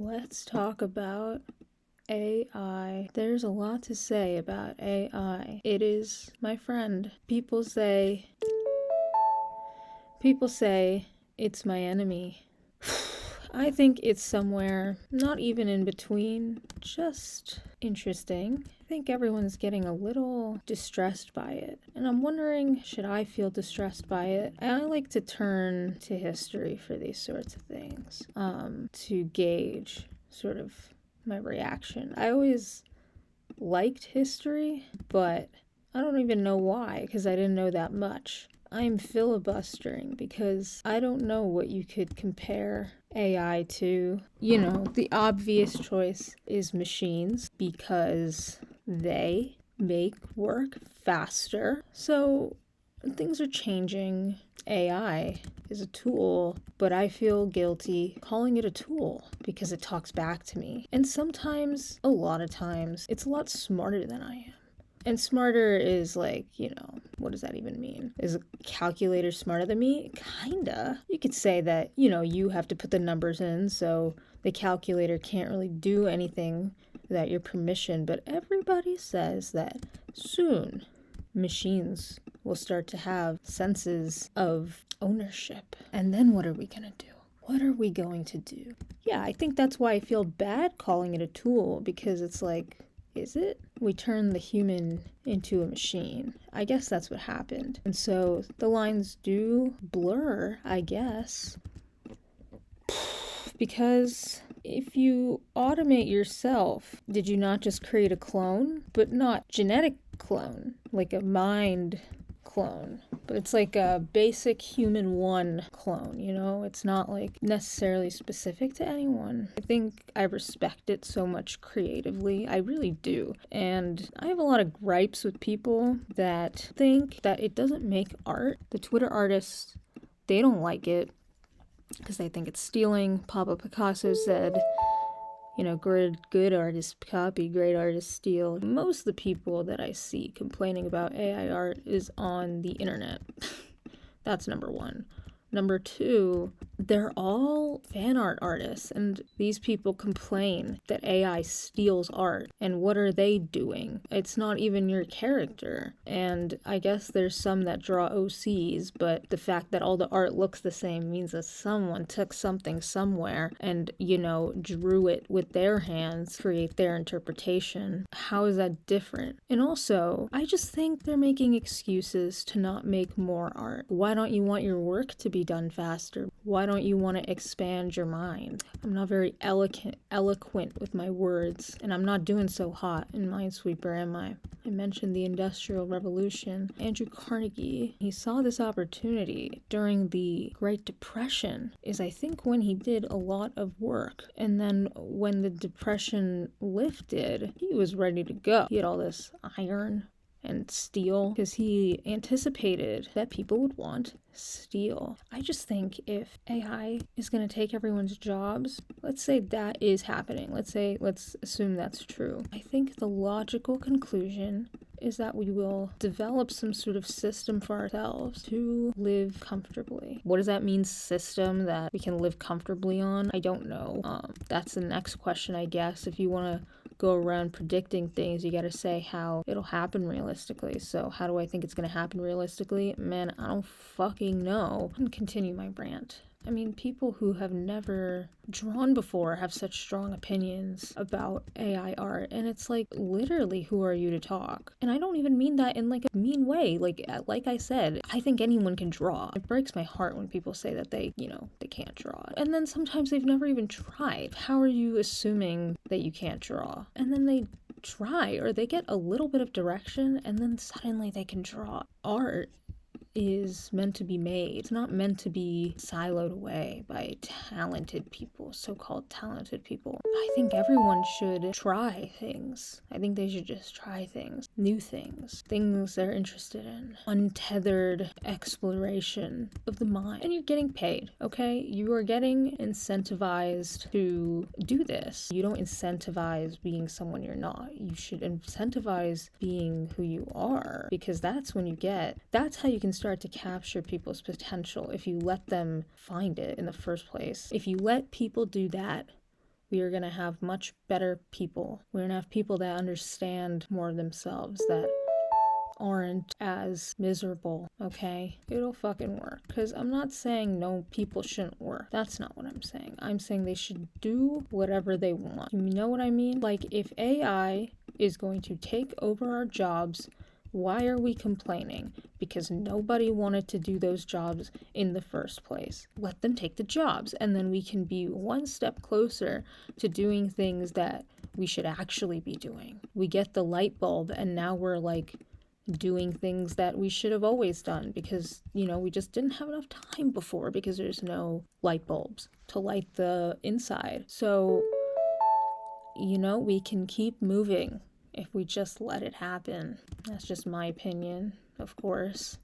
Let's talk about AI. There's a lot to say about AI. It is my friend. People say it's my enemy. I think it's somewhere not even in between, just interesting. I think everyone's getting a little distressed by it. And I'm wondering, should I feel distressed by it? I like to turn to history for these sorts of things, to gauge sort of my reaction. I always liked history, but I don't even know why, because I didn't know that much. I'm filibustering because I don't know what you could compare AI to. The obvious choice is machines because they make work faster. So things are changing. AI is a tool, but I feel guilty calling it a tool because it talks back to me. And sometimes, a lot of times, it's a lot smarter than I am. And smarter is like, what does that even mean? Is a calculator smarter than me? Kinda. You could say that, you have to put the numbers in, so the calculator can't really do anything without your permission. But everybody says that soon machines will start to have senses of ownership. And then what are we gonna do? What are we going to do? Yeah, I think that's why I feel bad calling it a tool, because it's like, is it? We turn the human into a machine. I guess that's what happened. And so the lines do blur, I guess. Because if you automate yourself, did you not just create a clone? But not genetic clone, like a mind clone. But it's like a basic human one clone, It's not like necessarily specific to anyone. I think I respect it so much creatively. I really do. And I have a lot of gripes with people that think that it doesn't make art. The Twitter artists, they don't like it because they think it's stealing. Pablo Picasso said, good artists copy, great artists steal. Most of the people that I see complaining about AI art is on the internet. That's number one. Number two, they're all fan art artists, and these people complain that AI steals art. And what are they doing? It's not even your character. And I guess there's some that draw OCs, but the fact that all the art looks the same means that someone took something somewhere and, drew it with their hands, create their interpretation. How is that different? And also, I just think they're making excuses to not make more art. Why don't you want your work to be done faster? Why don't you want to expand your mind? I'm not very eloquent with my words, and I'm not doing so hot in Minesweeper, am I? I mentioned the Industrial Revolution. Andrew Carnegie, he saw this opportunity during the Great Depression, is I think when he did a lot of work. And then when the Depression lifted, he was ready to go. He had all this iron and steel because he anticipated that people would want steel. I just think if AI is going to take everyone's jobs, let's say that is happening. Let's assume that's true. I think the logical conclusion is that we will develop some sort of system for ourselves to live comfortably. What does that mean, system that we can live comfortably on? I don't know. That's the next question, I guess. If you want to go around predicting things, you gotta say how it'll happen realistically. So how do I think it's gonna happen realistically? Man, I don't fucking know. I'm gonna continue my rant. I mean, people who have never drawn before have such strong opinions about AI art, and it's like, literally, who are you to talk? And I don't even mean that in like a mean way. Like I said, I think anyone can draw. It breaks my heart when people say that they can't draw. And then sometimes they've never even tried. How are you assuming that you can't draw? And then they try, or they get a little bit of direction, and then suddenly they can draw. Art is meant to be made. It's not meant to be siloed away by talented people, so-called talented people. I think everyone should try things. I think they should just try things, new things they're interested in, untethered exploration of the mind. And you're getting paid, okay? You are getting incentivized to do this. You don't incentivize being someone you're not. You should incentivize being who you are, because that's how you can start to capture people's potential, if you let them find it in the first place. If you let people do that we are going to have much better people. We're going to have people that understand more of themselves, that aren't as miserable, okay? It'll fucking work. Because I'm not saying no, people shouldn't work. That's not what I'm saying. I'm saying they should do whatever they want. You know what I mean? Like, if AI is going to take over our jobs, why are we complaining? Because nobody wanted to do those jobs in the first place. Let them take the jobs, and then we can be one step closer to doing things that we should actually be doing. We get the light bulb, and now we're like doing things that we should have always done because, you know, we just didn't have enough time before because there's no light bulbs to light the inside. So, you know, we can keep moving if we just let it happen. That's just my opinion, of course.